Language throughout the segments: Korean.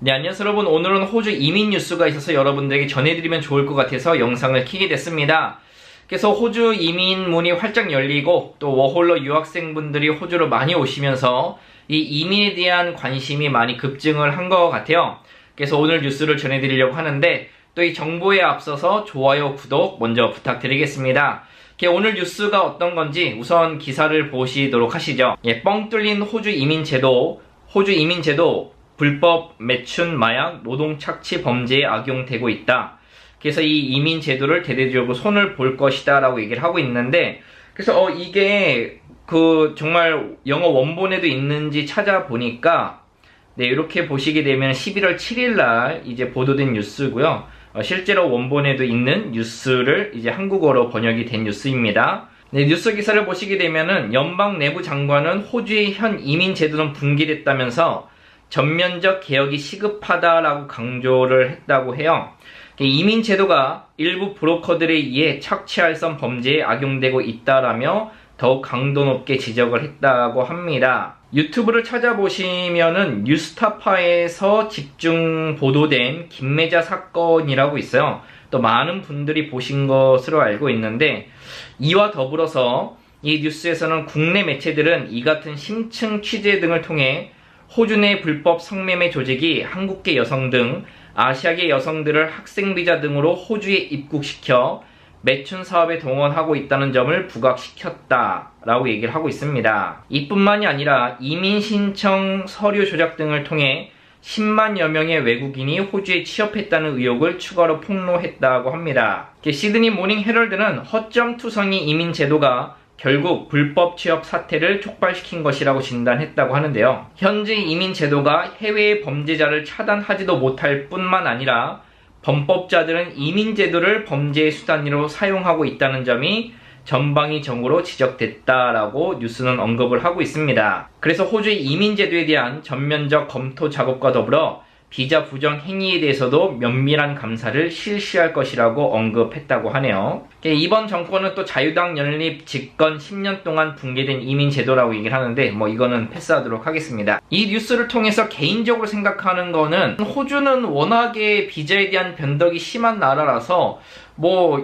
네, 안녕하세요 여러분. 오늘은 호주 이민 뉴스가 있어서 여러분들에게 전해드리면 좋을 것 같아서 영상을 켜게 됐습니다. 그래서 호주 이민문이 활짝 열리고 또 워홀러 유학생분들이 호주로 많이 오시면서 이 이민에 대한 관심이 많이 급증을 한 것 같아요. 그래서 오늘 뉴스를 전해드리려고 하는데 또 이 정보에 앞서서 좋아요, 구독 먼저 부탁드리겠습니다. 오늘 뉴스가 어떤 건지 우선 기사를 보시도록 하시죠. 뻥 뚫린 호주 이민제도 불법 매춘, 마약, 노동 착취 범죄에 악용되고 있다. 그래서 이 이민 제도를 대대적으로 손을 볼 것이다 라고 얘기를 하고 있는데, 그래서 이게 정말 영어 원본에도 있는지 찾아보니까 이렇게 보시게 되면 11월 7일날 이제 보도된 뉴스고요. 실제로 원본에도 있는 뉴스를 이제 한국어로 번역이 된 뉴스입니다. 뉴스 기사를 보시게 되면은 연방 내부 장관은 호주의 현 이민 제도는 붕괴됐다면서 전면적 개혁이 시급하다라고 강조를 했다고 해요. 이민 제도가 일부 브로커들에 의해 착취할선 범죄에 악용되고 있다라며 더욱 강도 높게 지적을 했다고 합니다. 유튜브를 찾아보시면은 뉴스타파에서 집중 보도된 김매자 사건이라고 있어요. 또 많은 분들이 보신 것으로 알고 있는데, 이와 더불어서 이 뉴스에서는 국내 매체들은 이 같은 심층 취재 등을 통해 호주 내 불법 성매매 조직이 한국계 여성 등 아시아계 여성들을 학생비자 등으로 호주에 입국시켜 매춘 사업에 동원하고 있다는 점을 부각시켰다라고 얘기를 하고 있습니다. 이뿐만이 아니라 이민 신청 서류 조작 등을 통해 10만여 명의 외국인이 호주에 취업했다는 의혹을 추가로 폭로했다고 합니다. 시드니 모닝 헤럴드는 허점투성이 이민 제도가 결국 불법 취업 사태를 촉발시킨 것이라고 진단했다고 하는데요. 현재 이민 제도가 해외의 범죄자를 차단하지도 못할 뿐만 아니라 범법자들은 이민 제도를 범죄의 수단으로 사용하고 있다는 점이 전방위적으로 지적됐다라고 뉴스는 언급을 하고 있습니다. 그래서 호주의 이민 제도에 대한 전면적 검토 작업과 더불어 비자 부정 행위에 대해서도 면밀한 감사를 실시할 것이라고 언급했다고 하네요. 이번 정권은 또 자유당 연립 집권 10년 동안 붕괴된 이민 제도라고 얘기를 하는데 이거는 패스하도록 하겠습니다. 이 뉴스를 통해서 개인적으로 생각하는 거는 호주는 워낙에 비자에 대한 변덕이 심한 나라라서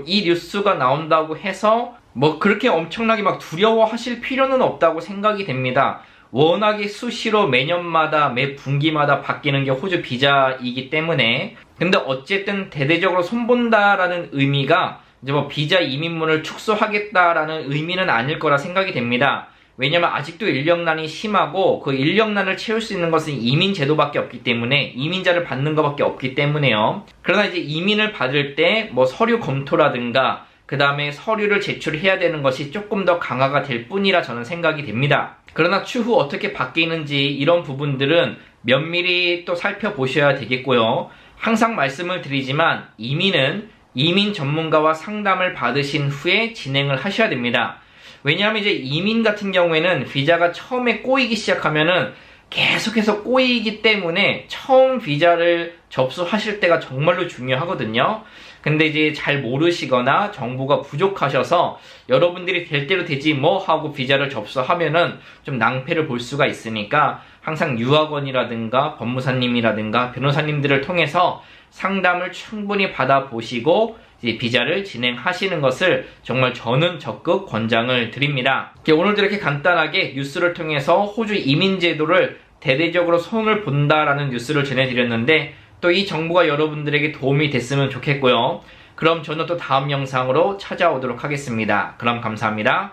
이 뉴스가 나온다고 해서 그렇게 엄청나게 막 두려워하실 필요는 없다고 생각이 됩니다. 워낙에 수시로 매년마다 매 분기마다 바뀌는 게 호주 비자이기 때문에. 근데 어쨌든 대대적으로 손본다라는 의미가 이제 비자 이민문을 축소하겠다라는 의미는 아닐 거라 생각이 됩니다. 왜냐면 아직도 인력난이 심하고 그 인력난을 채울 수 있는 것은 이민 제도밖에 없기 때문에, 이민자를 받는 것밖에 없기 때문에요. 그러나 이제 이민을 받을 때 서류 검토라든가 그 다음에 서류를 제출해야 되는 것이 조금 더 강화가 될 뿐이라 저는 생각이 됩니다. 그러나 추후 어떻게 바뀌는지 이런 부분들은 면밀히 또 살펴보셔야 되겠고요. 항상 말씀을 드리지만 이민은 이민 전문가와 상담을 받으신 후에 진행을 하셔야 됩니다. 왜냐하면 이제 이민 같은 경우에는 비자가 처음에 꼬이기 시작하면은 계속해서 꼬이기 때문에 처음 비자를 접수하실 때가 정말로 중요하거든요. 근데 이제 잘 모르시거나 정보가 부족하셔서 여러분들이 될 대로 되지 하고 비자를 접수하면은 좀 낭패를 볼 수가 있으니까 항상 유학원이라든가 법무사님이라든가 변호사님들을 통해서 상담을 충분히 받아보시고 이제 비자를 진행하시는 것을 정말 저는 적극 권장을 드립니다. 오늘도 이렇게 간단하게 뉴스를 통해서 호주 이민 제도를 대대적으로 손을 본다라는 뉴스를 전해드렸는데, 또 이 정보가 여러분들에게 도움이 됐으면 좋겠고요. 그럼 저는 또 다음 영상으로 찾아오도록 하겠습니다. 그럼 감사합니다.